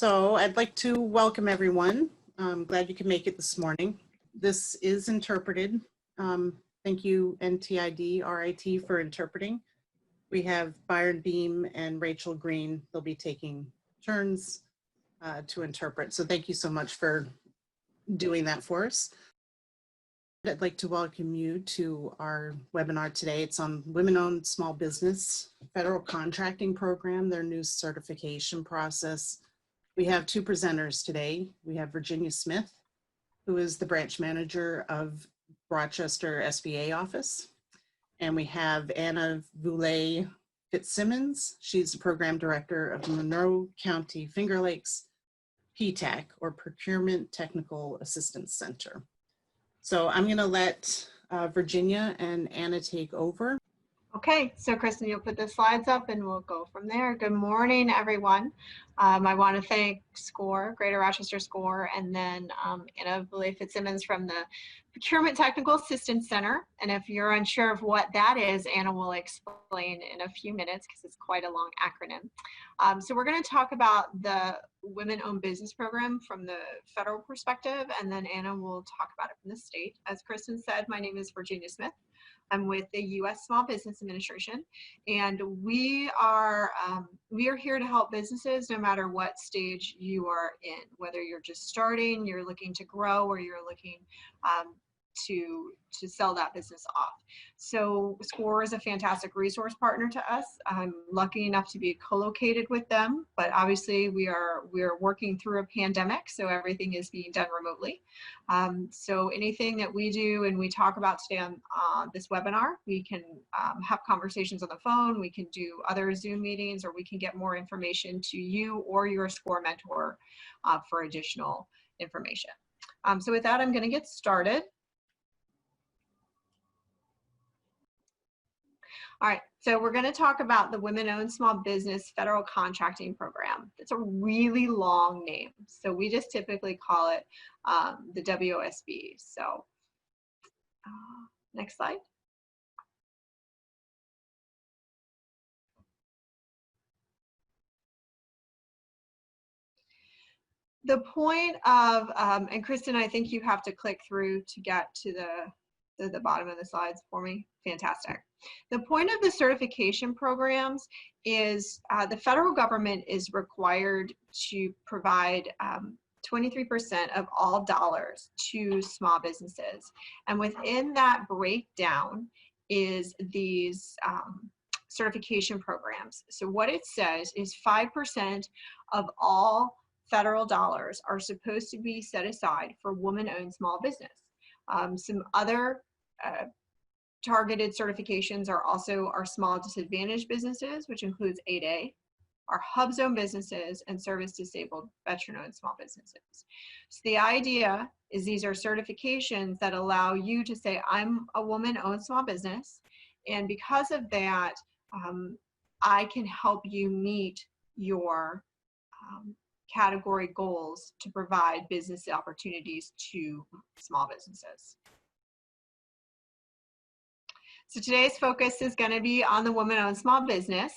So I'd like to welcome everyone. I'm glad you could make it this morning. This is interpreted. Thank you, NTID RIT, for interpreting. We have Byron Beam and Rachel Green. They'll be taking turns to interpret. So thank you so much for doing that for us. I'd like to welcome you to our webinar today. It's on Women-Owned Small Business Federal Contracting Program, their new certification process. We have two presenters today. We have Virginia Smith, who is the branch manager of Rochester SBA office. And we have Anna Vulaj Fitzsimmons. She's the program director of Monroe County Finger Lakes PTAC, or Procurement Technical Assistance Center. So I'm going to let Virginia and Anna take over. Okay, so Kristen, you'll put the slides up and we'll go from there. Good morning, everyone. I want to thank SCORE, Greater Rochester SCORE, and then Anna Vulaj Fitzsimmons from the Procurement Technical Assistance Center. And if you're unsure of what that is, Anna will explain in a few minutes because it's quite a long acronym. So we're going to talk about the Women-Owned Business Program from the federal perspective, and then Anna will talk about it from the state. As Kristen said, my name is Virginia Smith. I'm with the U.S. Small Business Administration, and we are here to help businesses no matter what stage you are in, whether you're just starting, you're looking to grow, or you're looking to sell that business off. So SCORE is a fantastic resource partner to us. I'm lucky enough to be co-located with them, but obviously we are working through a pandemic, so everything is being done remotely. So anything that we do and we talk about today on this webinar, we can have conversations on the phone, we can do other Zoom meetings, or we can get more information to you or your SCORE mentor for additional information. So with that, I'm going to get started. All right, so we're going to talk about the Women-Owned Small Business Federal Contracting Program. It's a really long name, so we just typically call it the WOSB. So next slide. The point of, and Kristen, I think you have to click through to get to the bottom of the slides for me. Fantastic. The point of the certification programs is the federal government is required to provide 23% of all dollars to small businesses. And within that breakdown is these certification programs. So what it says is 5% of all federal dollars are supposed to be set aside for woman-owned small business. Some other targeted certifications are also our small disadvantaged businesses, which includes 8A, our hub zone businesses, and service disabled veteran-owned small businesses. So the idea is these are certifications that allow you to say, I'm a woman-owned small business, and because of that, I can help you meet your category goals to provide business opportunities to small businesses. So today's focus is going to be on the woman-owned small business.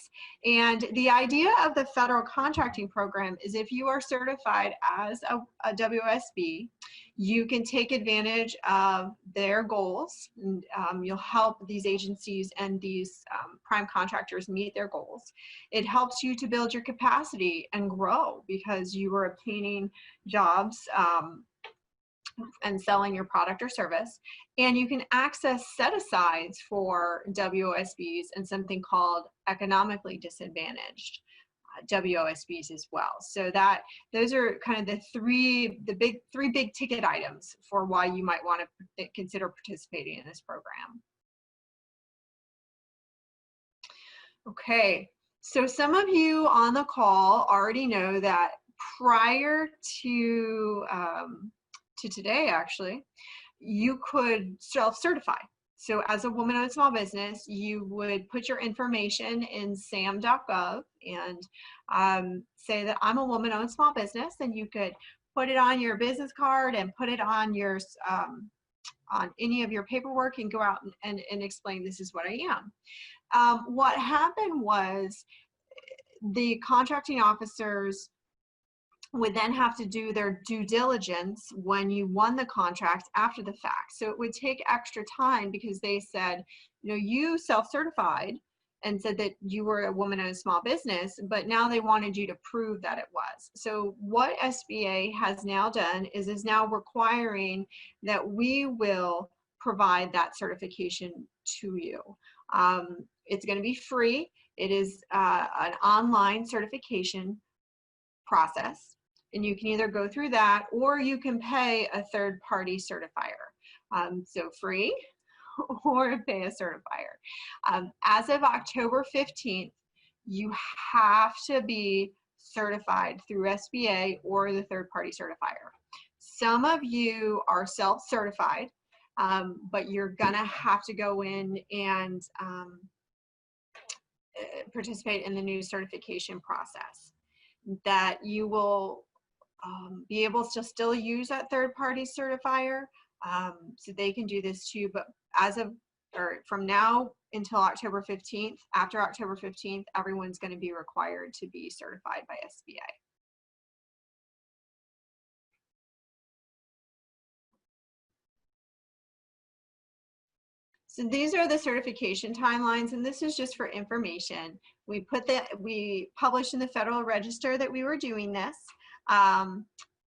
And the idea of the federal contracting program is if you are certified as a WOSB, you can take advantage of their goals, and you'll help these agencies and these prime contractors meet their goals. It helps you to build your capacity and grow because you are obtaining jobs and selling your product or service, and you can access set-asides for WOSBs and something called economically disadvantaged WOSBs as well. So those are kind of the three big ticket items for why you might want to consider participating in this program. Okay, so some of you on the call already know that prior to today, actually, you could self-certify. So as a woman-owned small business, you would put your information in sam.gov and say that I'm a woman-owned small business, and you could put it on your business card and put it on your on any of your paperwork and go out and explain this is what I am. What happened was the contracting officers would then have to do their due diligence when you won the contract after the fact. So it would take extra time because they said, you know, you self-certified and said that you were a woman-owned small business, but now they wanted you to prove that it was. So what SBA has now done is now requiring that we will provide that certification to you. It's going to be free. It is an online certification process, and you can either go through that or you can pay a third-party certifier. So free or pay a certifier. As of October 15th, you have to be certified through SBA or the third-party certifier. Some of you are self-certified, but you're gonna have to go in and participate in the new certification process. That you will be able to still use that third-party certifier, so they can do this too. But as of, or from now until October 15th, after October 15th, everyone's going to be required to be certified by SBA. So these are the certification timelines, and this is just for information. We published in the Federal Register that we were doing this.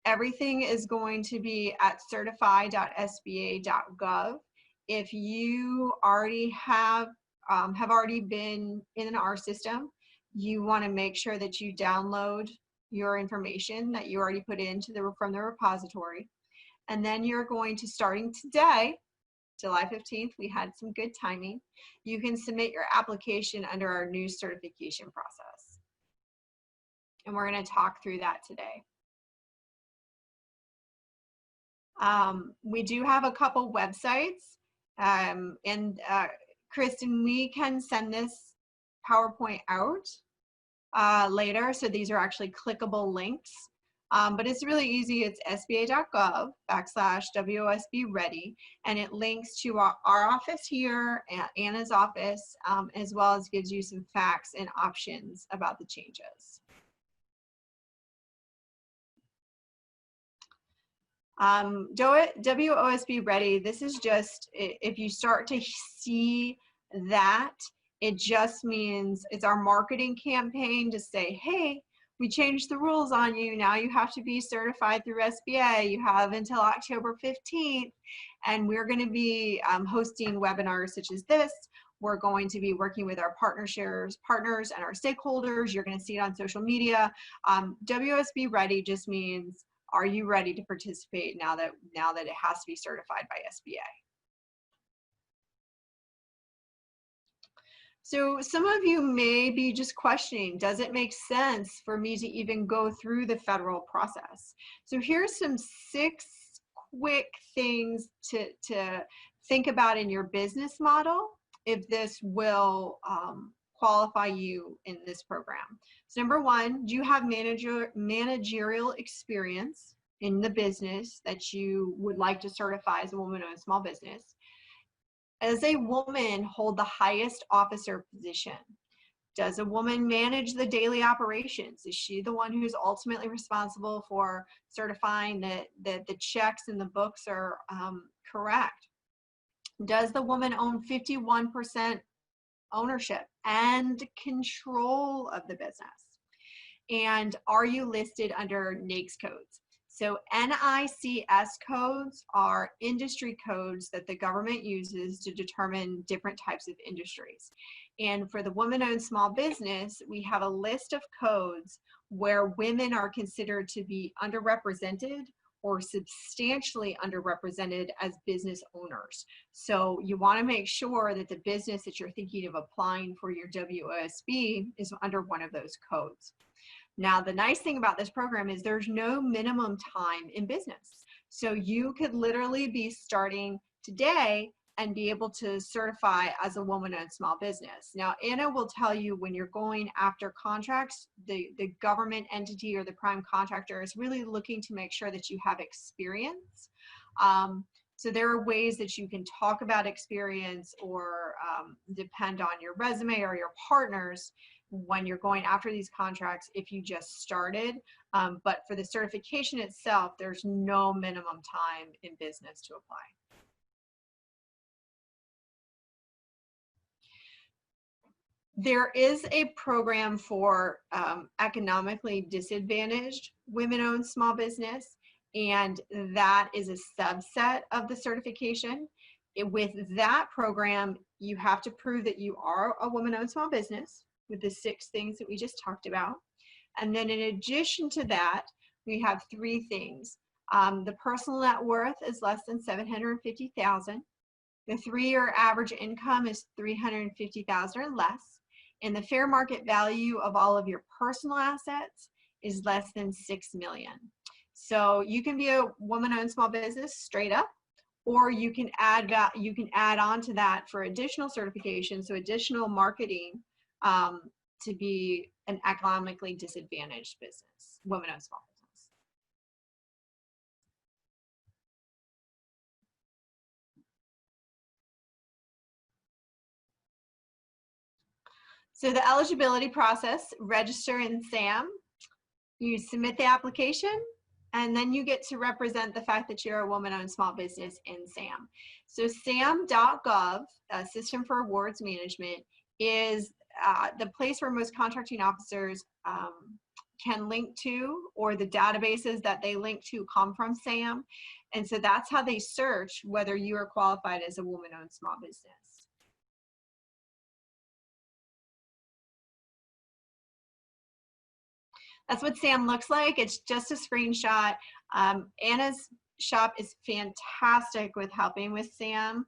Everything is going to be at certify.sba.gov. If you already have already been in our system, you want to make sure that you download your information that you already put into from the repository, and then you're going to, starting today, July 15th, we had some good timing. You can submit your application under our new certification process. And we're going to talk through that today. We do have a couple websites, Kristen, we can send this PowerPoint out later. So these are actually clickable links. But it's really easy. It's sba.gov/WOSB ready, and it links to our office here, Anna's office, as well as gives you some facts and options about the changes. WOSB ready, this is just, if you start to see that, it just means it's our marketing campaign to say, hey, we changed the rules on you. Now you have to be certified through SBA. You have until October 15th. And we're going to be hosting webinars such as this. We're going to be working with our partners and our stakeholders. You're going to see it on social media. WOSB ready just means, are you ready to participate now that it has to be certified by SBA? So some of you may be just questioning, does it make sense for me to even go through the federal process? So here's some 6 quick things to think about in your business model if this will qualify you in this program. So number 1, do you have managerial experience in the business that you would like to certify as a woman-owned small business? Does a woman hold the highest officer position? Does a woman manage the daily operations? Is she the one who's ultimately responsible for certifying that the checks and the books are correct? Does the woman own 51% ownership and control of the business? And are you listed under NAICS codes? So NICS codes are industry codes that the government uses to determine different types of industries. And for the woman-owned small business, we have a list of codes where women are considered to be underrepresented or substantially underrepresented as business owners. So you want to make sure that the business that you're thinking of applying for your WOSB is under one of those codes. Now, the nice thing about this program is there's no minimum time in business. So you could literally be starting today and be able to certify as a woman-owned small business. Now, Anna will tell you when you're going after contracts, the government entity or the prime contractor is really looking to make sure that you have experience. So there are ways that you can talk about experience or depend on your resume or your partners when you're going after these contracts if you just started. But for the certification itself, there's no minimum time in business to apply. There is a program for economically disadvantaged women-owned small business, and that is a subset of the certification. With that program, you have to prove that you are a woman-owned small business with the 6 things that we just talked about. And then in addition to that, we have 3 things. The personal net worth is less than $750,000. The 3-year average income is $350,000 or less. And the fair market value of all of your personal assets is less than $6 million. So you can be a woman-owned small business straight up, or you can add on to that for additional certification, so additional marketing, to be an economically disadvantaged business, woman-owned small business. So the eligibility process: register in SAM, you submit the application, and then you get to represent the fact that you're a woman-owned small business in SAM. So SAM.gov, System for Awards Management, is the place where most contracting officers can link to, or the databases that they link to come from SAM. And so that's how they search whether you are qualified as a woman-owned small business. That's what SAM looks like. It's just a screenshot. Anna's shop is fantastic with helping with SAM.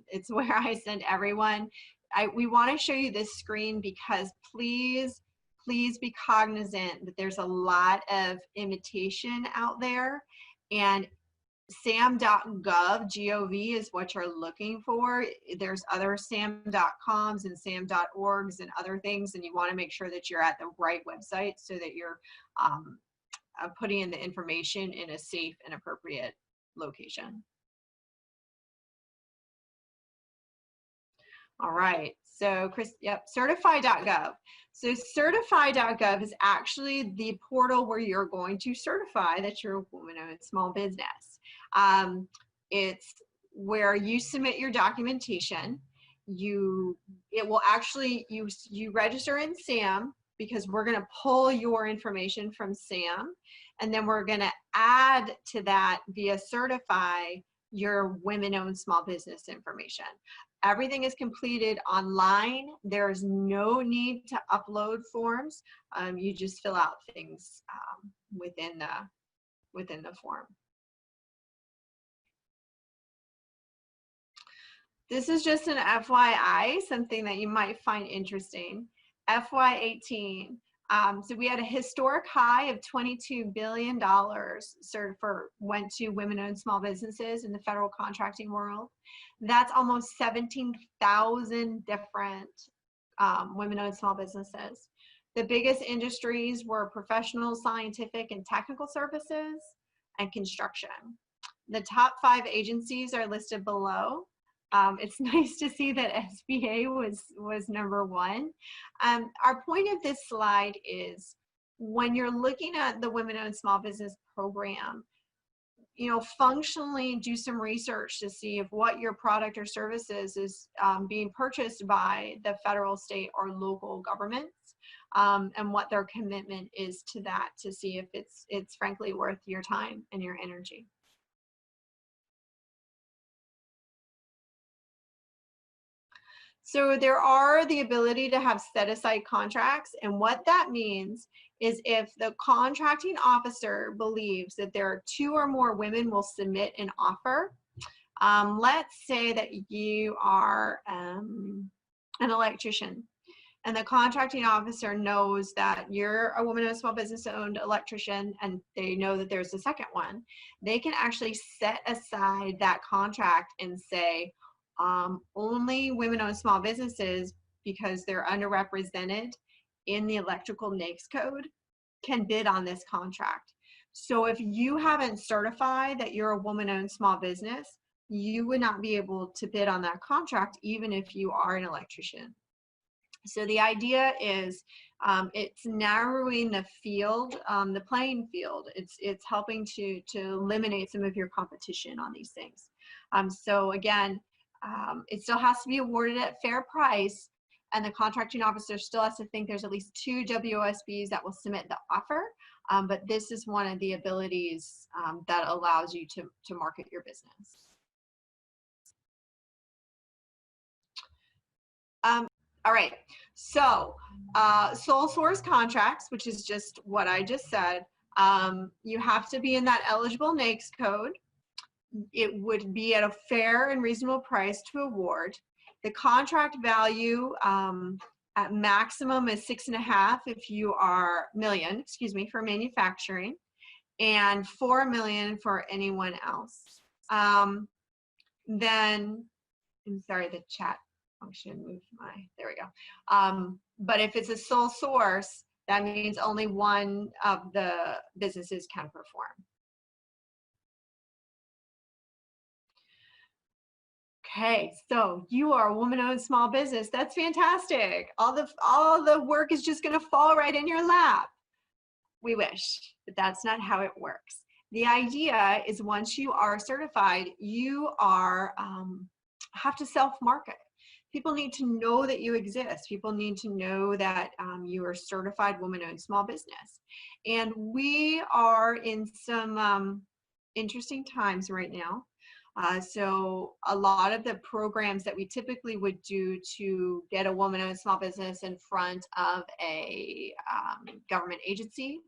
It's where I send everyone. We want to show you this screen because please be cognizant that there's a lot of imitation out there, and SAM.gov, G-O-V, is what you're looking for. There's other SAM.coms and SAM.orgs and other things, and you want to make sure that you're at the right website so that you're putting in the information in a safe and appropriate location. All right, so Chris, yep, certify.gov. So certify.gov is actually the portal where you're going to certify that you're a woman-owned small business. It's where you submit your documentation. It will actually, you register in SAM because we're going to pull your information from SAM, and then we're going to add to that via certify your women-owned small business information. Everything is completed online. There's no need to upload forms. You just fill out things within the form. This is just an FYI, something that you might find interesting. FY18. So we had a historic high of $22 billion went to women-owned small businesses in the federal contracting world. That's almost 17,000 different women-owned small businesses. The biggest industries were professional, scientific, and technical services, and construction. The top 5 agencies are listed below. It's nice to see that SBA was number 1. Our point of this slide is when you're looking at the Women-Owned Small Business Program, functionally do some research to see if what your product or services is being purchased by the federal, state, or local governments, and what their commitment is to that, to see if it's frankly worth your time and your energy. So there are the ability to have set-aside contracts, and what that means is if the contracting officer believes that there are 2 or more women will submit an offer. Let's say that you are an electrician, and the contracting officer knows that you're a woman-owned small business-owned electrician, and they know that there's a second one. They can actually set aside that contract and say, only women-owned small businesses, because they're underrepresented in the electrical NAICS code, can bid on this contract. So if you haven't certified that you're a woman-owned small business, you would not be able to bid on that contract even if you are an electrician. So the idea is it's narrowing the field, the playing field. It's helping to eliminate some of your competition on these things. So again, it still has to be awarded at fair price, and the contracting officer still has to think there's at least 2 WOSBs that will submit the offer. But this is one of the abilities that allows you to market your business. All right, so sole source contracts, which is just what I just said, you have to be in that eligible NAICS code. It would be at a fair and reasonable price to award. The contract value at maximum is 6.5 if you are million, excuse me, for manufacturing, and 4 million for anyone else. Then, I'm sorry, the chat function moved there we go. But if it's a sole source, that means only one of the businesses can perform. Okay, so you are a woman-owned small business. That's fantastic. All the work is just going to fall right in your lap. We wish, but that's not how it works. The idea is once you are certified, you are have to self-market. People need to know that you exist. People need to know that you are a certified woman-owned small business. And we are in some interesting times right now. So a lot of the programs that we typically would do to get a woman-owned small business in front of a government agency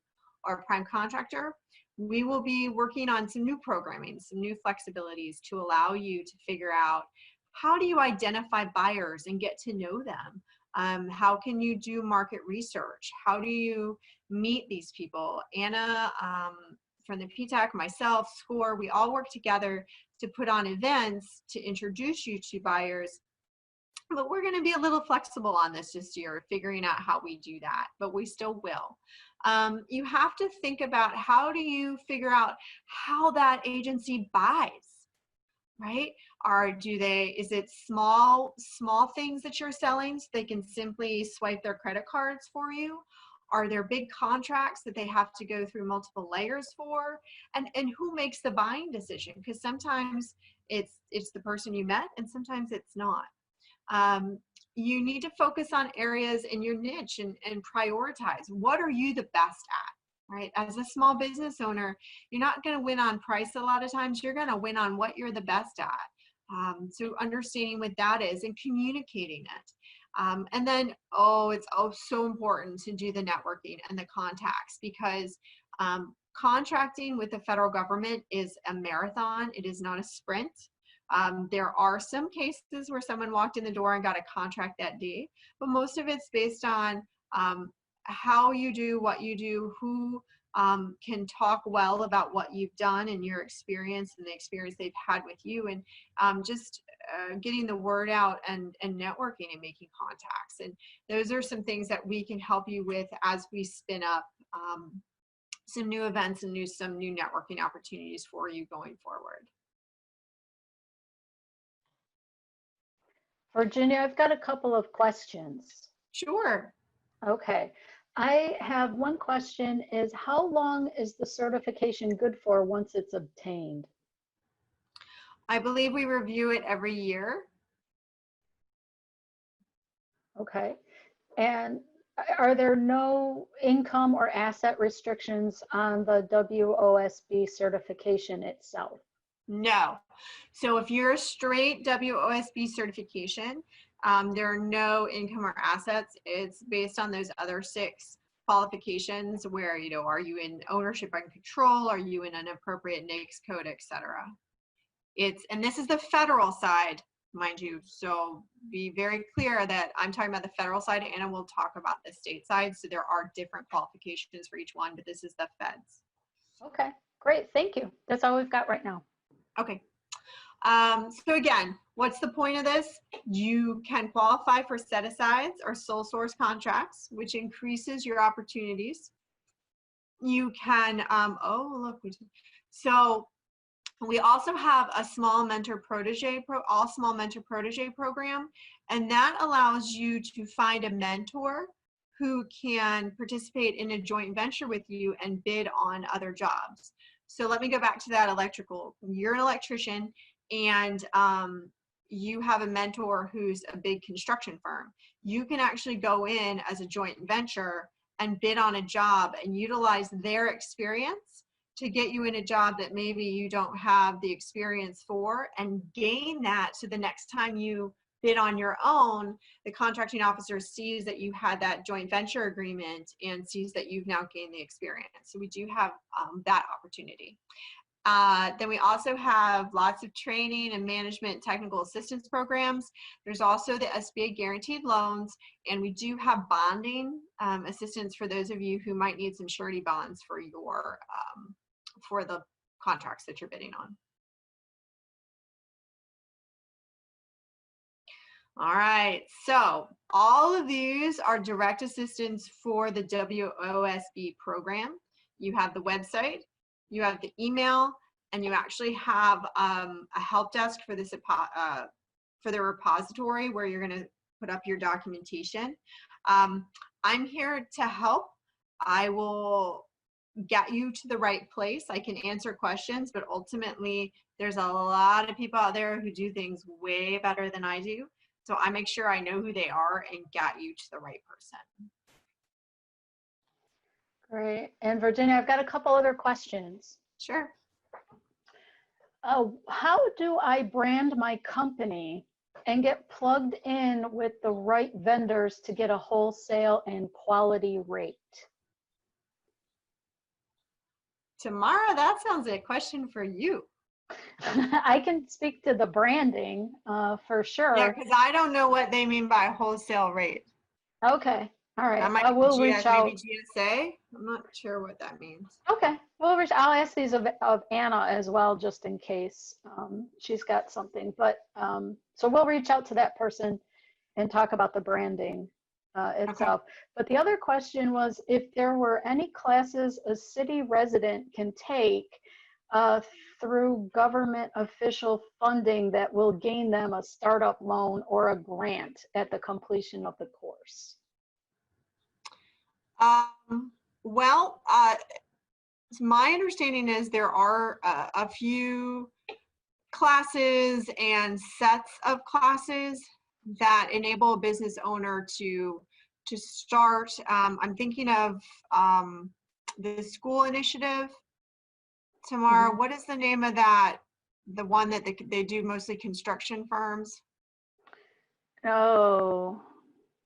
or prime contractor, we will be working on some new programming, some new flexibilities to allow you to figure out how do you identify buyers and get to know them? How can you do market research? How do you meet these people? Anna from the PTAC, myself, SCORE, we all work together to put on events to introduce you to buyers. But we're going to be a little flexible on this year, figuring out how we do that, but we still will. You have to think about how do you figure out how that agency buys, right? Is it small things that you're selling so they can simply swipe their credit cards for you? Are there big contracts that they have to go through multiple layers for? And who makes the buying decision? Because sometimes it's the person you met and sometimes it's not. You need to focus on areas in your niche and prioritize. What are you the best at, right? As a small business owner, you're not going to win on price a lot of times. You're going to win on what you're the best at. So understanding what that is and communicating it. And then, it's so important to do the networking and the contacts, because contracting with the federal government is a marathon. It is not a sprint. There are some cases where someone walked in the door and got a contract that day, but most of it's based on how you do what you do, who can talk well about what you've done and your experience and the experience they've had with you, and just getting the word out and networking and making contacts. And those are some things that we can help you with as we spin up some new events and some new networking opportunities for you going forward. Virginia, I've got a couple of questions. Sure. Okay. I have one question is, how long is the certification good for once it's obtained? I believe we review it every year. Okay. And are there no income or asset restrictions on the WOSB certification itself? No. So if you're a straight WOSB certification, there are no income or assets. It's based on those other 6 qualifications where, are you in ownership and control? Are you in an appropriate NAICS code, etc. And this is the federal side, mind you. So be very clear that I'm talking about the federal side, and we'll talk about the state side. So there are different qualifications for each one, but this is the feds. Okay, great. Thank you. That's all we've got right now. Okay. So again, what's the point of this? You can qualify for set-asides or sole source contracts, which increases your opportunities. You can, so We also have a small mentor protege, all small mentor protege program, and that allows you to find a mentor who can participate in a joint venture with you and bid on other jobs. So let me go back to that electrical. You're an electrician and you have a mentor who's a big construction firm. You can actually go in as a joint venture and bid on a job and utilize their experience to get you in a job that maybe you don't have the experience for, and gain that so the next time you bid on your own, the contracting officer sees that you had that joint venture agreement and sees that you've now gained the experience. So we do have that opportunity. Then we also have lots of training and management technical assistance programs. There's also the SBA guaranteed loans, and we do have bonding assistance for those of you who might need some surety bonds for your for the contracts that you're bidding on. All right, so all of these are direct assistance for the WOSB program. You have the website, you have the email, and you actually have a help desk for this for the repository where you're going to put up your documentation. I'm here to help. I will get you to the right place. I can answer questions, but ultimately there's a lot of people out there who do things way better than I do. So I make sure I know who they are and get you to the right person. Great. And Virginia, I've got a couple other questions. Sure. How do I brand my company and get plugged in with the right vendors to get a wholesale and quality rate? Tamara, that sounds like a question for you. I can speak to the branding for sure. Yeah, because I don't know what they mean by wholesale rate. Okay. All right. That might I will reach out. maybe GSA. I'm not sure what that means. Okay. I'll ask these of Anna as well, just in case she's got something. But so we'll reach out to that person and talk about the branding itself. Okay. But the other question was if there were any classes a city resident can take through government official funding that will gain them a startup loan or a grant at the completion of the course. Well, my understanding is there are a few classes and sets of classes that enable a business owner to start. I'm thinking of the school initiative. Tamara, what is the name of that? The one that they do mostly construction firms? Oh.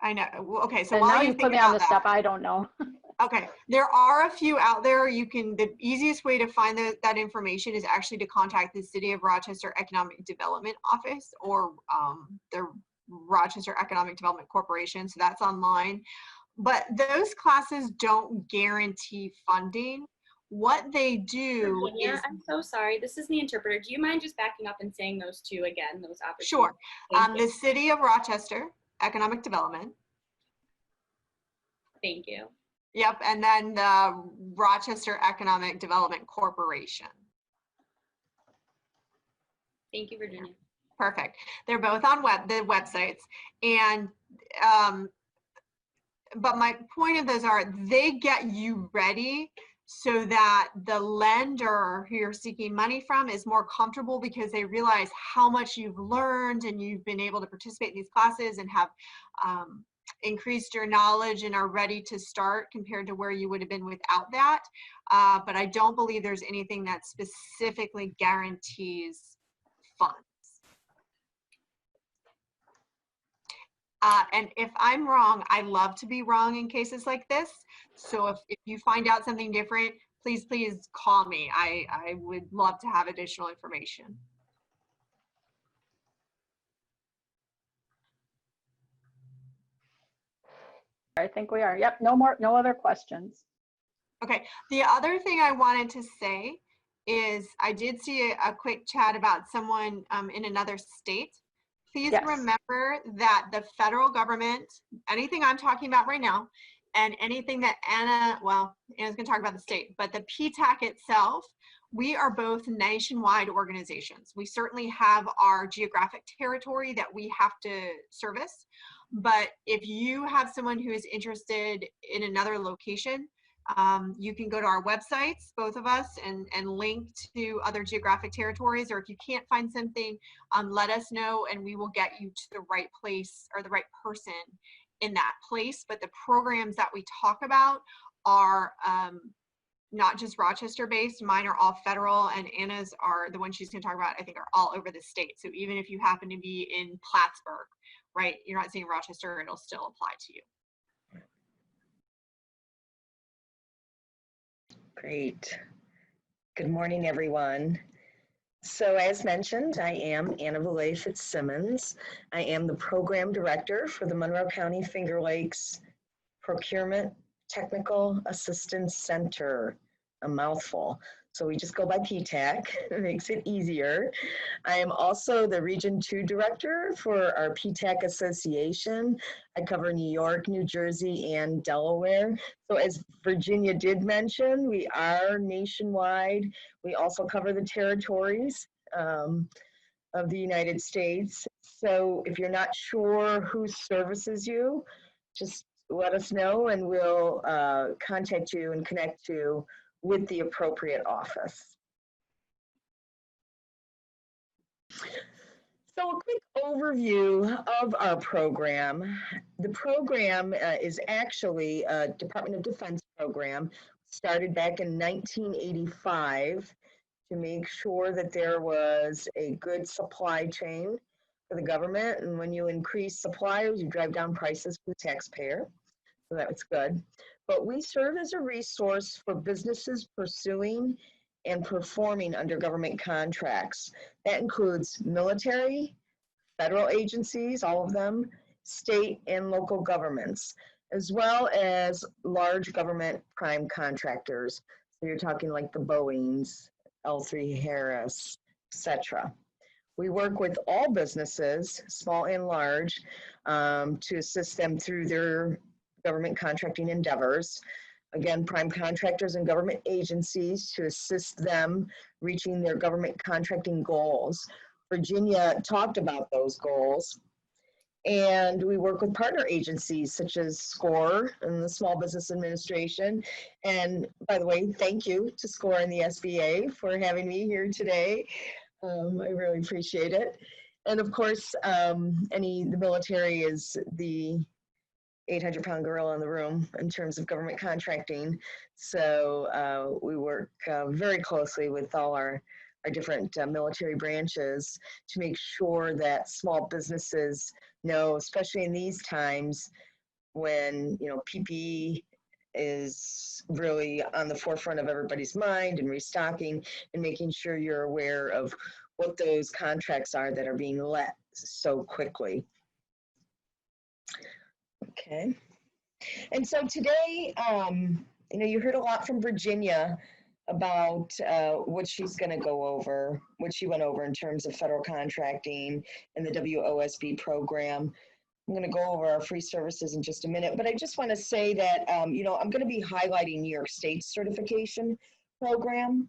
I know. Okay, so and while now you put me on the step, I don't know. Okay, there are a few out there. The easiest way to find that information is actually to contact the City of Rochester Economic Development Office or the Rochester Economic Development Corporation. So that's online. But those classes don't guarantee funding. What they do Virginia, is— I'm so sorry. This is the interpreter. Do you mind just backing up and saying those two again, those opportunities? Sure. The City of Rochester Economic Development. Thank you. Yep, and then the Rochester Economic Development Corporation. Thank you, Virginia. Perfect. They're both on the websites. And but my point of those are they get you ready so that the lender who you're seeking money from is more comfortable because they realize how much you've learned and you've been able to participate in these classes and have increased your knowledge and are ready to start compared to where you would have been without that. But I don't believe there's anything that specifically guarantees funds. And if I'm wrong, I love to be wrong in cases like this. So if you find out something different, please call me. I would love to have additional information. I think we are. Yep, no other questions. Okay, the other thing I wanted to say is I did see a quick chat about someone in another state. Please remember that the federal government, anything I'm talking about right now, And anything that Anna's going to talk about the state, but the PTAC itself, we are both nationwide organizations. We certainly have our geographic territory that we have to service, but if you have someone who is interested in another location, you can go to our websites, both of us, and link to other geographic territories, or if you can't find something, let us know and we will get you to the right place or the right person in that place. But the programs that we talk about are not just Rochester based. Mine are all federal, and Anna's are the one she's going to talk about, I think, are all over the state. So even if you happen to be in Plattsburgh, right, you're not seeing Rochester, it'll still apply to you. Great. Good morning, everyone. So as mentioned, I am Anna Vulaj Fitzsimmons. I am the Program Director for the Monroe County Finger Lakes Procurement Technical Assistance Center, a mouthful. So we just go by PTAC, it makes it easier. I am also the Region 2 Director for our PTAC Association. I cover New York, New Jersey, and Delaware. So as Virginia did mention, we are nationwide. We also cover the territories of the United States. So if you're not sure who services you, just let us know and we'll contact you and connect you with the appropriate office. So a quick overview of our program. The program is actually a Department of Defense program, started back in 1985 to make sure that there was a good supply chain for the government. And when you increase suppliers, you drive down prices for the taxpayer. So that was good. But we serve as a resource for businesses pursuing and performing under government contracts. That includes military, federal agencies, all of them, state and local governments, as well as large government prime contractors. So you're talking like the Boeings, L3 Harris, etc. We work with all businesses, small and large, to assist them through their government contracting endeavors. Again, prime contractors and government agencies to assist them reaching their government contracting goals. Virginia talked about those goals. And we work with partner agencies such as SCORE and the Small Business Administration. And by the way, thank you to SCORE and the SBA for having me here today. I really appreciate it. And of course, the military is the 800-pound gorilla in the room in terms of government contracting. So we work very closely with all our different military branches to make sure that small businesses know, especially in these times when PPE is really on the forefront of everybody's mind, and restocking and making sure you're aware of what those contracts are that are being let so quickly. Okay. And so today, you heard a lot from Virginia about what she's going to go over, what she went over in terms of federal contracting and the WOSB program. I'm going to go over our free services in just a minute, but I just want to say that, I'm going to be highlighting New York State's certification program.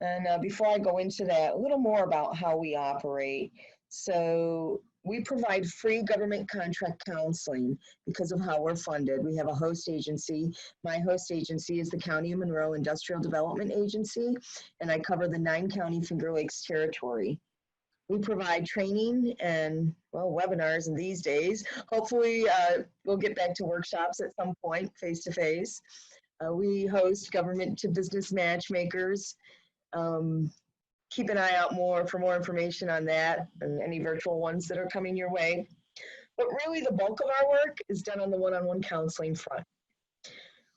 And before I go into that, a little more about how we operate. So we provide free government contract counseling because of how we're funded. We have a host agency. My host agency is the County of Monroe Industrial Development Agency, and I cover the 9-county Finger Lakes territory. We provide training and, webinars in these days. Hopefully, we'll get back to workshops at some point, face-to-face. We host government-to-business matchmakers. Keep an eye out for more information on that and any virtual ones that are coming your way. But really the bulk of our work is done on the one-on-one counseling front.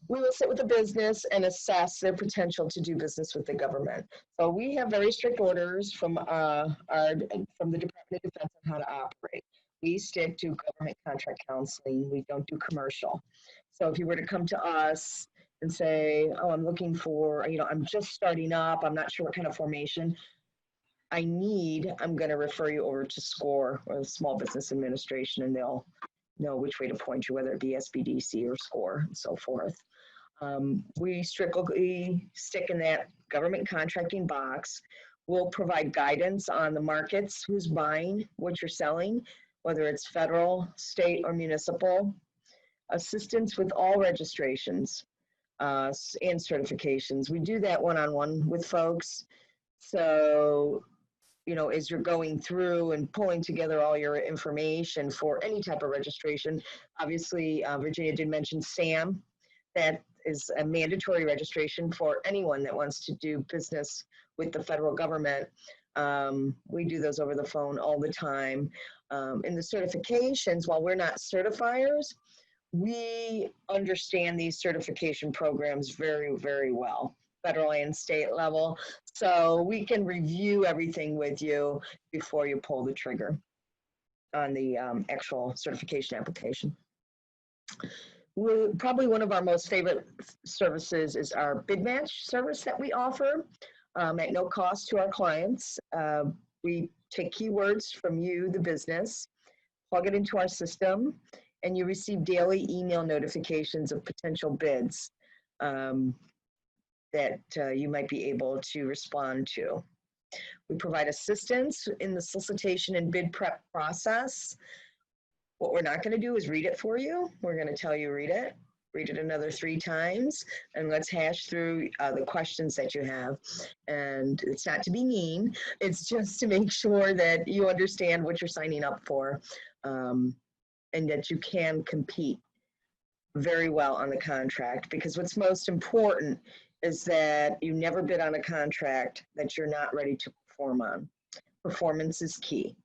We will sit with the business and assess their potential to do business with the government. So we have very strict orders from the Department of Defense on how to operate. We stick to government contract counseling. We don't do commercial. So if you were to come to us and say, I'm looking for, I'm just starting up, I'm not sure what kind of formation I'm going to refer you over to SCORE or the Small Business Administration, and they'll know which way to point you, whether it be SBDC or SCORE and so forth. We strictly stick in that government contracting box. We'll provide guidance on the markets, who's buying, what you're selling, whether it's federal, state, or municipal. Assistance with all registrations and certifications. We do that one-on-one with folks. So, you know, as you're going through and pulling together all your information for any type of registration, obviously, Virginia did mention SAM. That is a mandatory registration for anyone that wants to do business with the federal government. We do those over the phone all the time. In the certifications, while we're not certifiers, we understand these certification programs very, very well, federal and state level. So we can review everything with you before you pull the trigger on the actual certification application. Probably one of our most favorite services is our bid match service that we offer at no cost to our clients. We take keywords from you, the business, plug it into our system, and you receive daily email notifications of potential bids that you might be able to respond to. We provide assistance in the solicitation and bid prep process. What we're not going to do is read it for you. We're going to tell you read it another 3 times, and let's hash through the questions that you have. And it's not to be mean, it's just to make sure that you understand what you're signing up for, and that you can compete very well on the contract. Because what's most important is that you never bid on a contract that you're not ready to perform on. Performance is key.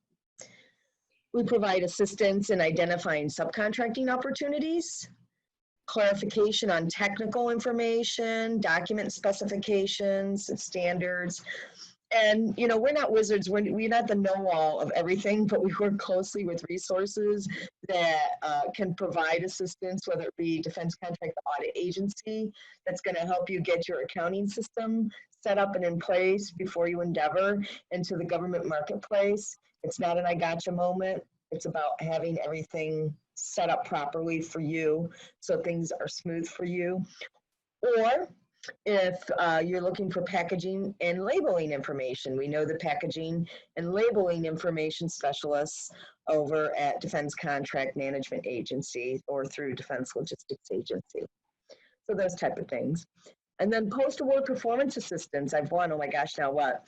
We provide assistance in identifying subcontracting opportunities, clarification on technical information, document specifications, standards. And, you know, we're not wizards, we're not the know-all of everything, but we work closely with resources that can provide assistance, whether it be Defense Contract Audit Agency, that's going to help you get your accounting system set up and in place before you endeavor into the government marketplace. It's not an I gotcha moment. It's about having everything set up properly for you so things are smooth for you. Or if you're looking for packaging and labeling information, we know the packaging and labeling information specialists over at Defense Contract Management Agency or through Defense Logistics Agency. So those type of things. And then post-award performance assistance. I've won, oh my gosh, now what?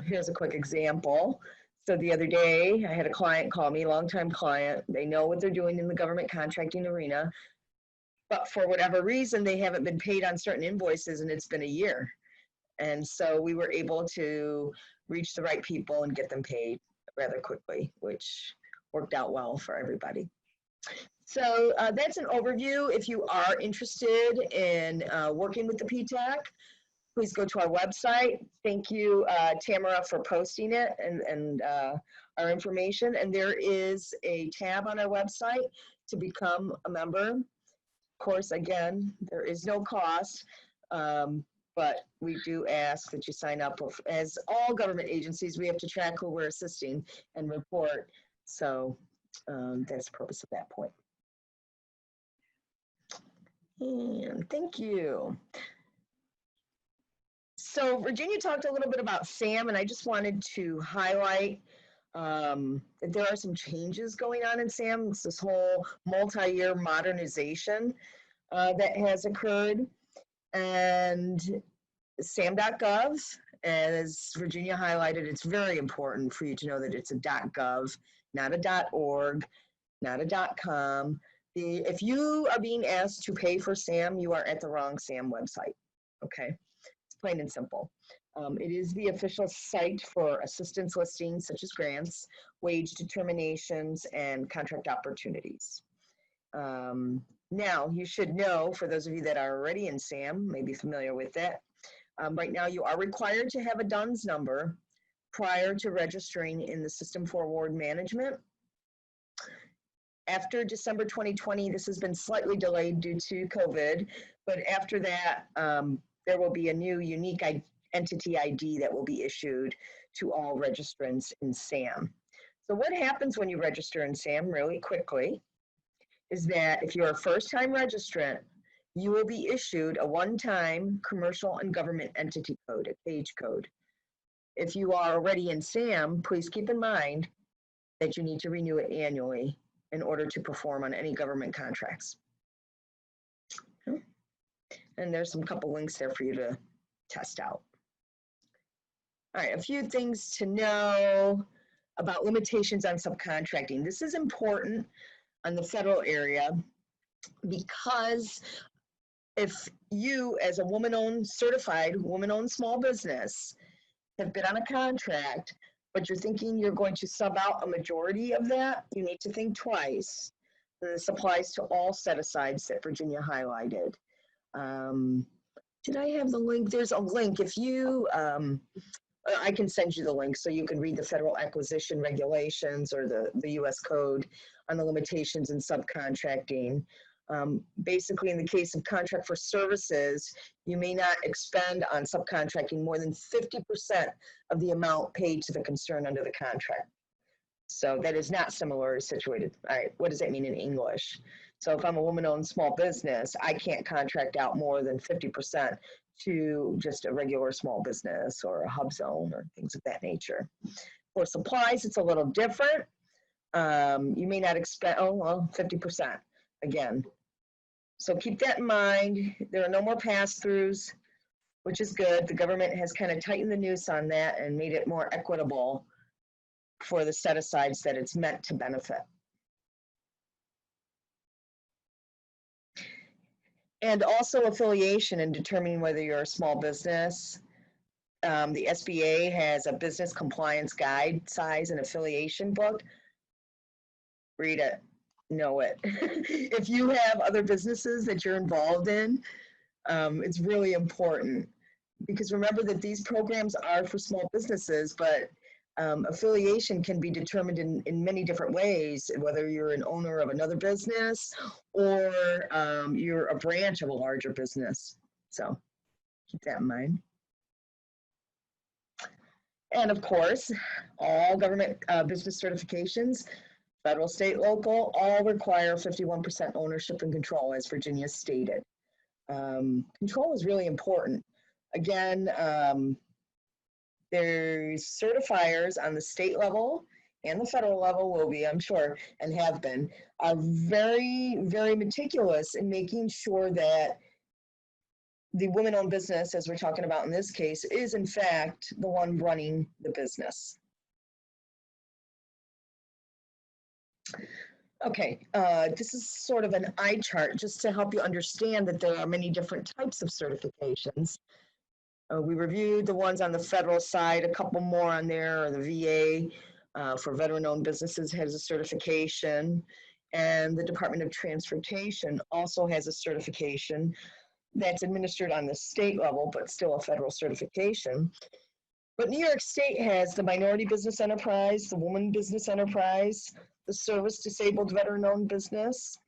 Here's a quick example. So the other day, I had a client call me, longtime client. They know what they're doing in the government contracting arena, but for whatever reason, they haven't been paid on certain invoices and it's been a year. And so we were able to reach the right people and get them paid rather quickly, which worked out well for everybody. So that's an overview. If you are interested in working with the PTAC, please go to our website. Thank you, Tamara, for posting it and our information. And there is a tab on our website to become a member. Of course, again, there is no cost, but we do ask that you sign up. As all government agencies, we have to track who we're assisting and report. So that's the purpose of that point. And thank you. So Virginia talked a little bit about SAM, and I just wanted to highlight that there are some changes going on in SAM. It's this whole multi-year modernization that has occurred. And SAM.gov, as Virginia highlighted, it's very important for you to know that it's a .gov, not a .org, not a .com. If you are being asked to pay for SAM, you are at the wrong SAM website, okay? It's plain and simple. It is the official site for assistance listings such as grants, wage determinations, and contract opportunities. Now, you should know, for those of you that are already in SAM, may be familiar with that, right now you are required to have a DUNS number prior to registering in the System for Award Management. After December 2020, this has been slightly delayed due to COVID, but after that, there will be a new unique entity ID that will be issued to all registrants in SAM. So what happens when you register in SAM really quickly? is that if you're a first-time registrant, you will be issued a one-time commercial and government entity code, a CAGE code. If you are already in SAM, please keep in mind that you need to renew it annually in order to perform on any government contracts. And there's some couple links there for you to test out. All right, a few things to know about limitations on subcontracting. This is important on the federal area because if you, as a woman-owned, certified, woman-owned small business, have been on a contract, but you're thinking you're going to sub out a majority of that, you need to think twice. And this applies to all set-asides that Virginia highlighted. Did I have the link? There's a link. If you, I can send you the link so you can read the federal acquisition regulations or the US code on the limitations in subcontracting. Basically, in the case of contract for services, you may not expend on subcontracting more than 50% of the amount paid to the concern under the contract. So that is not similarly situated. All right, what does that mean in English? So if I'm a woman-owned small business, I can't contract out more than 50% to just a regular small business or a hub zone or things of that nature. For supplies, it's a little different. You may not expect, 50% again. So keep that in mind. There are no more pass-throughs, which is good. The government has kind of tightened the noose on that and made it more equitable for the set-asides that it's meant to benefit. And also affiliation in determining whether you're a small business. The SBA has a business compliance guide size and affiliation book. Read it, know it. If you have other businesses that you're involved in, it's really important because remember that these programs are for small businesses, but affiliation can be determined in many different ways, whether you're an owner of another business or you're a branch of a larger business. So keep that in mind. And of course, all government business certifications, federal, state, local, all require 51% ownership and control, as Virginia stated. Control is really important. Again, there's certifiers on the state level and the federal level will be, I'm sure, and have been, are very, very meticulous in making sure that the women-owned business, as we're talking about in this case, is in fact the one running the business. Okay, this is sort of an eye chart just to help you understand that there are many different types of certifications. We reviewed the ones on the federal side, a couple more on there, the VA for veteran-owned businesses has a certification, and the Department of Transportation also has a certification that's administered on the state level, but still a federal certification. But New York State has the Minority Business Enterprise, the Woman Business Enterprise, the Service Disabled Veteran-Owned Business.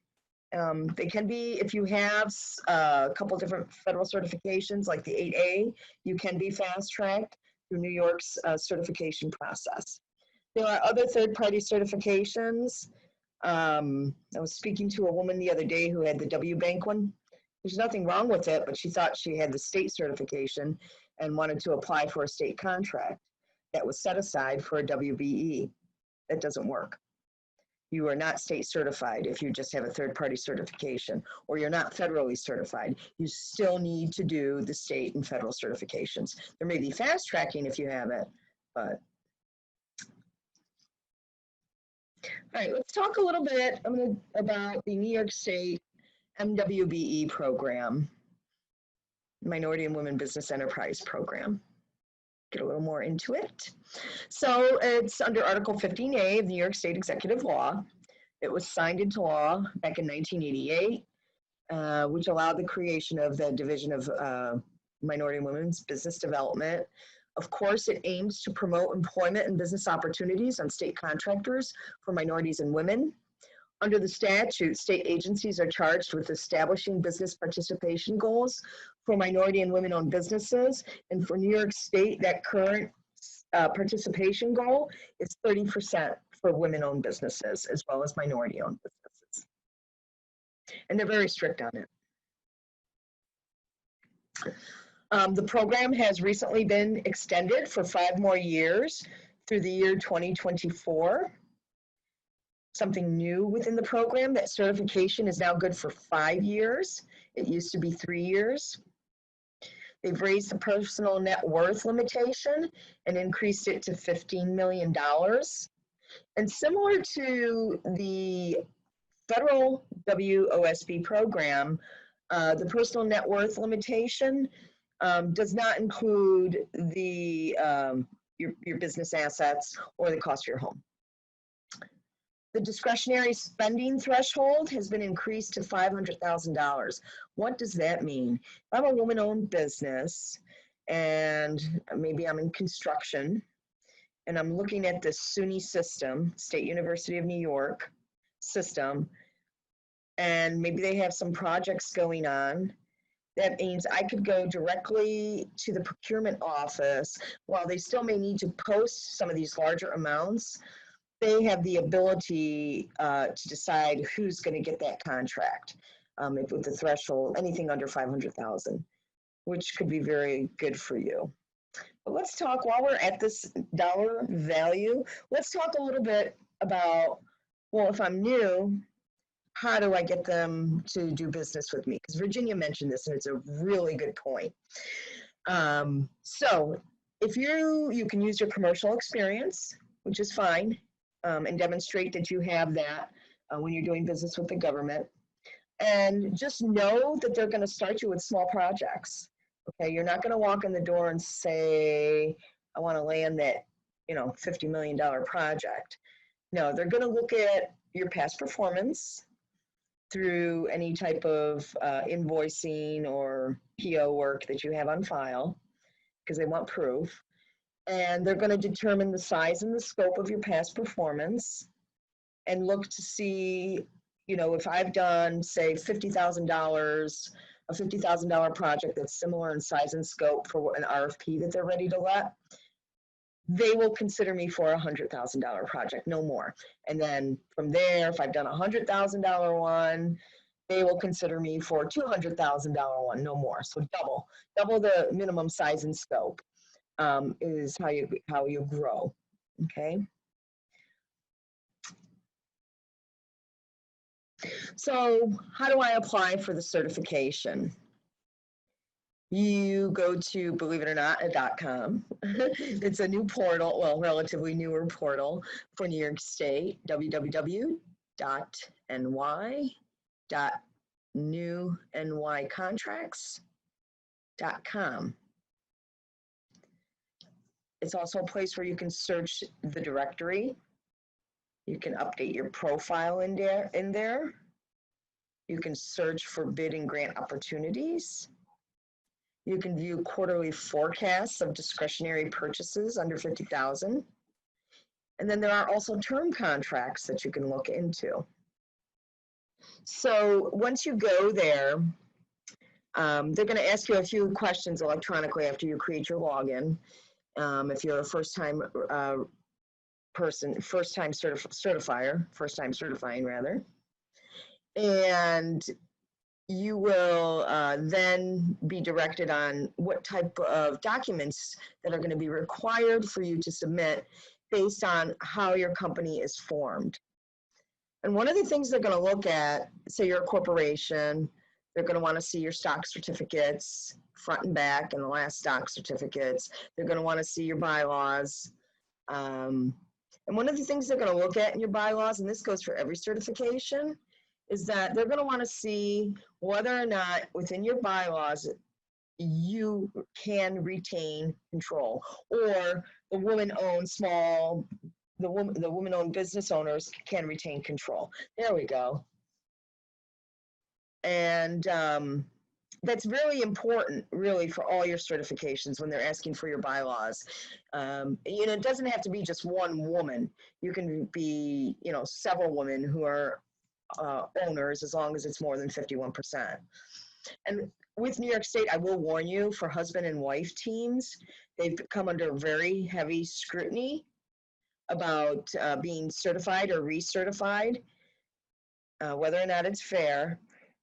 They can be, if you have a couple different federal certifications like the 8A, you can be fast-tracked through New York's certification process. There are other third-party certifications. I was speaking to a woman the other day who had the WBank one. There's nothing wrong with it, but she thought she had the state certification and wanted to apply for a state contract that was set aside for a WBE. That doesn't work. You are not state certified if you just have a third-party certification, or you're not federally certified. You still need to do the state and federal certifications. There may be fast tracking if you have it, but. All right, let's talk a little bit about the New York State MWBE program, Minority and Women Business Enterprise Program. Get a little more into it. So it's under Article 15A of New York State Executive Law. It was signed into law back in 1988, which allowed the creation of the Division of Minority and Women's Business Development. Of course, it aims to promote employment and business opportunities on state contractors for minorities and women. Under the statute, state agencies are charged with establishing business participation goals for minority and women-owned businesses. And for New York State, that current participation goal is 30% for women-owned businesses as well as minority-owned businesses. And they're very strict on it. The program has recently been extended for 5 more years through the year 2024. Something new within the program, that certification is now good for 5 years. It used to be 3 years. They've raised the personal net worth limitation and increased it to $15 million. And similar to the federal WOSB program, the personal net worth limitation does not include the your business assets or the cost of your home. The discretionary spending threshold has been increased to $500,000. What does that mean? If I'm a woman-owned business and maybe I'm in construction and I'm looking at the SUNY system, State University of New York system, and maybe they have some projects going on, that means I could go directly to the procurement office. While they still may need to post some of these larger amounts, they have the ability to decide who's going to get that contract if with the threshold, anything under 500,000, which could be very good for you. But let's talk, while we're at this dollar value, let's talk a little bit about, well, if I'm new, how do I get them to do business with me? Because Virginia mentioned this, and it's a really good point. So if you can use your commercial experience, which is fine, and demonstrate that you have that when you're doing business with the government. And just know that they're going to start you with small projects. Okay, you're not going to walk in the door and say, I want to land that, $50 million project. No, they're going to look at your past performance through any type of invoicing or PO work that you have on file, because they want proof. And they're going to determine the size and the scope of your past performance and look to see, if I've done, say, $50,000, a $50,000 project that's similar in size and scope for an RFP that they're ready to let, they will consider me for a $100,000 project, no more. And then from there, if I've done a $100,000 one, they will consider me for a $200,000 one, no more. So double the minimum size and scope. Is how you grow, okay? So how do I apply for the certification? You go to, believe it or not, .com. It's a new portal, well, relatively newer portal for New York State, www.ny.newnycontracts.com. It's also a place where you can search the directory. You can update your profile in there. You can search for bid and grant opportunities. You can view quarterly forecasts of discretionary purchases under 50,000. And then there are also term contracts that you can look into. So once you go there, they're going to ask you a few questions electronically after you create your login. If you're a first-time certifying rather. And you will then be directed on what type of documents that are going to be required for you to submit based on how your company is formed. And one of the things they're going to look at, say you're a corporation, they're going to want to see your stock certificates, front and back, and the last stock certificates. They're going to want to see your bylaws. And one of the things they're going to look at in your bylaws, and this goes for every certification, is that they're going to want to see whether or not within your bylaws you can retain control, or the woman-owned business owners can retain control. There we go. And that's really important, really, for all your certifications when they're asking for your bylaws. It doesn't have to be just one woman. You can be, several women who are owners, as long as it's more than 51%. And with New York State, I will warn you, for husband and wife teams, they've come under very heavy scrutiny about being certified or recertified, whether or not it's fair.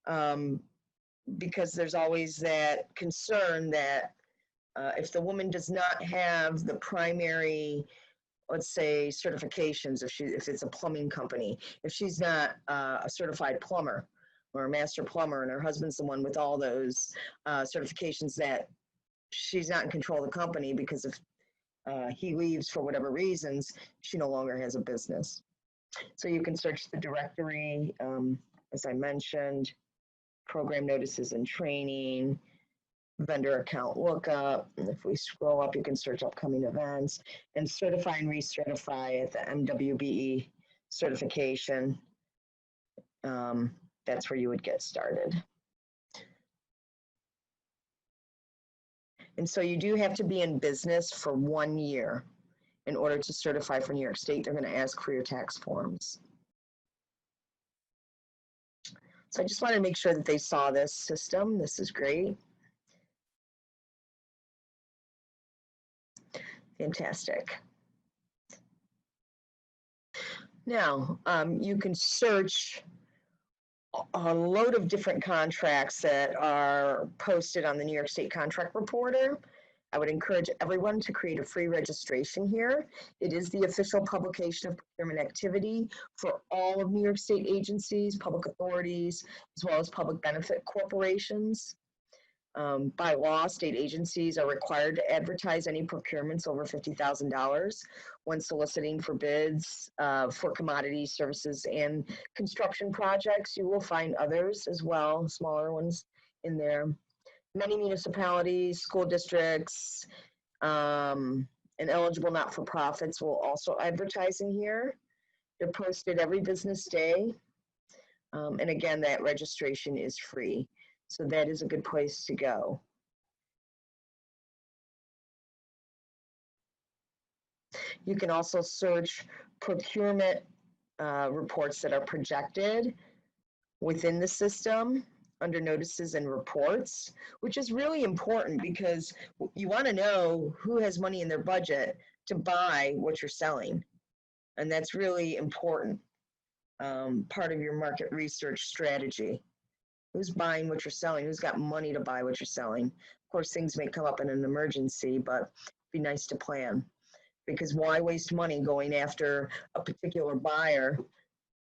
because there's always that concern that if the woman does not have the primary, let's say, certifications, if it's a plumbing company, if she's not a certified plumber or a master plumber and her husband's the one with all those certifications, that she's not in control of the company, because if he leaves for whatever reasons, she no longer has a business. So you can search the directory, as I mentioned, program notices and training, vendor account lookup. And if we scroll up, you can search upcoming events and certify and recertify at the MWBE certification. That's where you would get started. And so you do have to be in business for 1 year in order to certify for New York State. They're going to ask for your tax forms. So I just wanted to make sure that they saw this system. This is great. Fantastic. Now, you can search a load of different contracts that are posted on the New York State Contract Reporter. I would encourage everyone to create a free registration here. It is the official publication of procurement activity for all of New York State agencies, public authorities, as well as public benefit corporations. By law, state agencies are required to advertise any procurements over $50,000 when soliciting for bids for commodities, services, and construction projects. You will find others as well, smaller ones in there. Many municipalities, school districts, and eligible not-for-profits will also advertise in here. They're posted every business day. And again, that registration is free. So that is a good place to go. You can also search procurement reports that are projected within the system under notices and reports, which is really important because you want to know who has money in their budget to buy what you're selling. And that's really important, part of your market research strategy. Who's buying what you're selling? Who's got money to buy what you're selling? Of course, things may come up in an emergency, but it'd be nice to plan. Because why waste money going after a particular buyer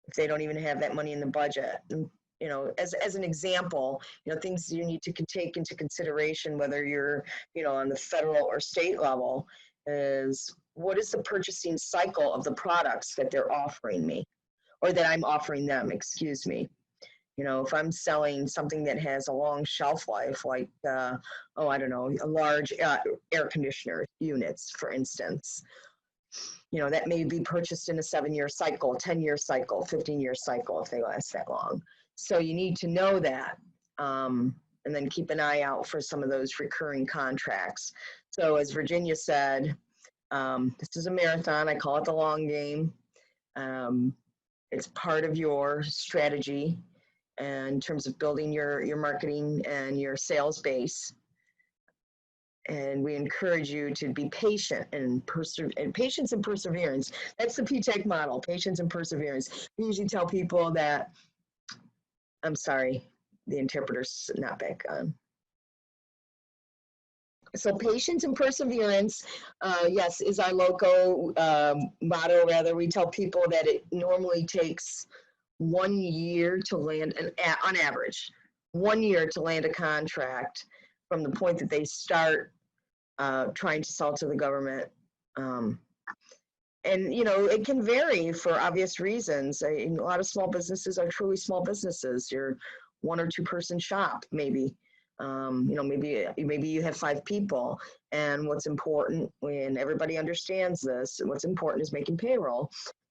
if they don't even have that money in the budget? And, you know, as an example, you know, things you need to take into consideration, whether you're, you know, on the federal or state level, is what is the purchasing cycle of the products that they're offering me, or that I'm offering them, excuse me. You know, if I'm selling something that has a long shelf life, like, oh, I don't know, a large air conditioner units, for instance, you know, that may be purchased in a 7-year cycle, 10-year cycle, 15-year cycle, if they last that long. So you need to know that, and then keep an eye out for some of those recurring contracts. So as Virginia said, this is a marathon. I call it the long game. It's part of your strategy in terms of building your marketing and your sales base. And we encourage you to be patient and patience and perseverance. That's the PTAC model, patience and perseverance. We usually tell people that, I'm sorry, the interpreter's not back on. So patience and perseverance, yes, is our local motto. Rather, we tell people that it normally takes 1 year to land, on average, 1 year to land a contract from the point that they start trying to sell to the government. And, you know, it can vary for obvious reasons. A lot of small businesses are truly small businesses. You're 1 or 2 person shop, maybe. You know, maybe you have 5 people. And what's important, when everybody understands this, what's important is making payroll.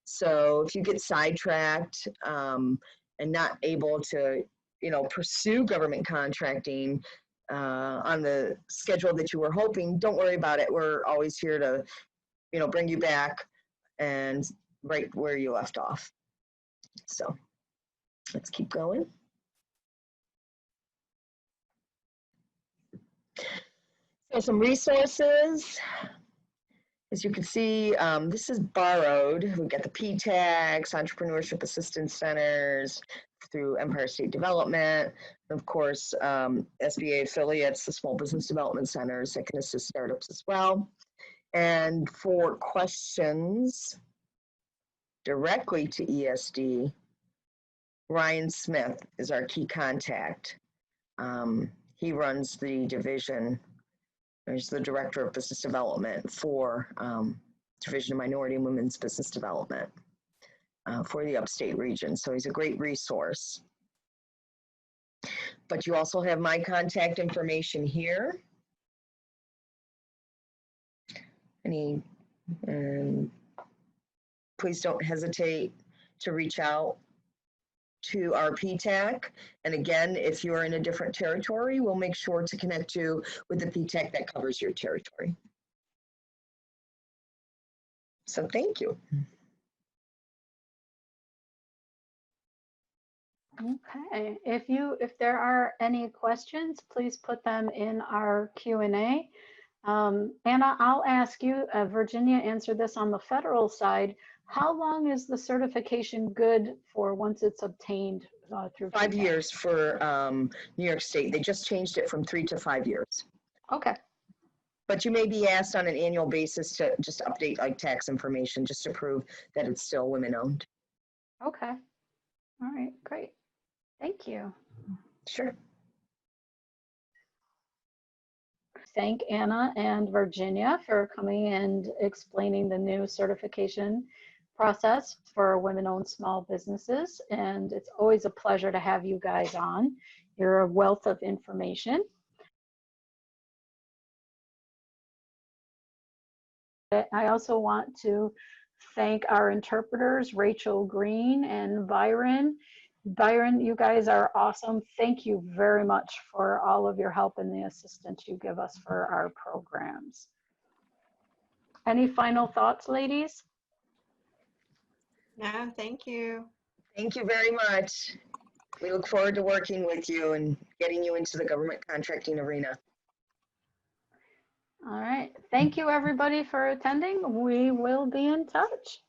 So if you get sidetracked and not able to, you know, pursue government contracting on the schedule that you were hoping, don't worry about it. We're always here to, you know, bring you back and right where you left off. So let's keep going. So some resources. As you can see, this is borrowed. We've got the PTACs, Entrepreneurship Assistance Centers, through Empire State Development, of course, SBA affiliates, the Small Business Development Centers that can assist startups as well. And for questions directly to ESD, Ryan Smith is our key contact. He runs the division. He's the Director of Business Development for Division of Minority and Women's Business Development for the upstate region. So he's a great resource. But you also have my contact information here. And please don't hesitate to reach out to our PTAC. And again, if you're in a different territory, we'll make sure to connect you with the PTAC that covers your territory. So thank you. Okay, if there are any questions, please put them in our Q&A. Anna, I'll ask you, Virginia answered this on the federal side. How long is the certification good for once it's obtained through 5 PTAC? years for New York State. They just changed it from 3 to 5 years. Okay, But you may be asked on an annual basis to just update like tax information just to prove that it's still women owned. okay. All right, great. Thank you. Sure. Thank Anna and Virginia for coming and explaining the new certification process for women-owned small businesses. And it's always a pleasure to have you guys on. You're a wealth of information. I also want to thank our interpreters, Rachel Green and Byron. Byron, you guys are awesome. Thank you very much for all of your help and the assistance you give us for our programs. Any final thoughts, ladies? No, thank you. Thank you very much. We look forward to working with you and getting you into the government contracting arena. All right. Thank you, everybody, for attending. We will be in touch.